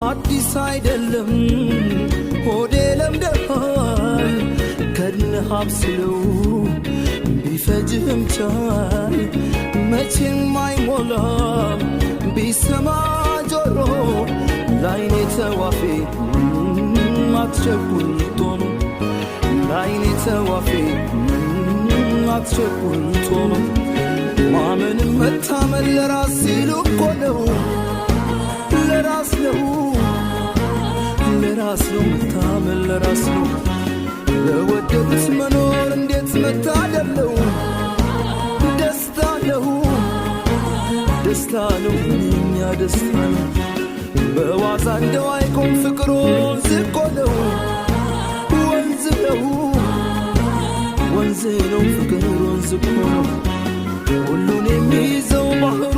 አዲስ አይደለም ሆዴ ለምደሃል ከድነህ አብስለው ቢፈጅህም ቻል መቼም አይሞላም ቢሰማ ጆሮ ላይኔ ተዋፌ አትቸኩል ቶሎ ላይኔ ተዋፌ አትቸኩል ቶሎ ማመንም መታመን ለራስ ሲሉ እኮ ነው ለራስ ነው ለራስ ነው መታመን ለራስ ነው ለወደዱት መኖር እንዴት መታደል ነው ደስታ ነው ደስታ ነው እኛ ደስታ ነው በዋዛ እንደው አይቆም ፍቅር ወንዝ እኮ ነው ወንዝ ነው ወንዝ ነው ፍቅር ወንዝ እኮ ነው ሁሉን የሚይዘው ባህሩ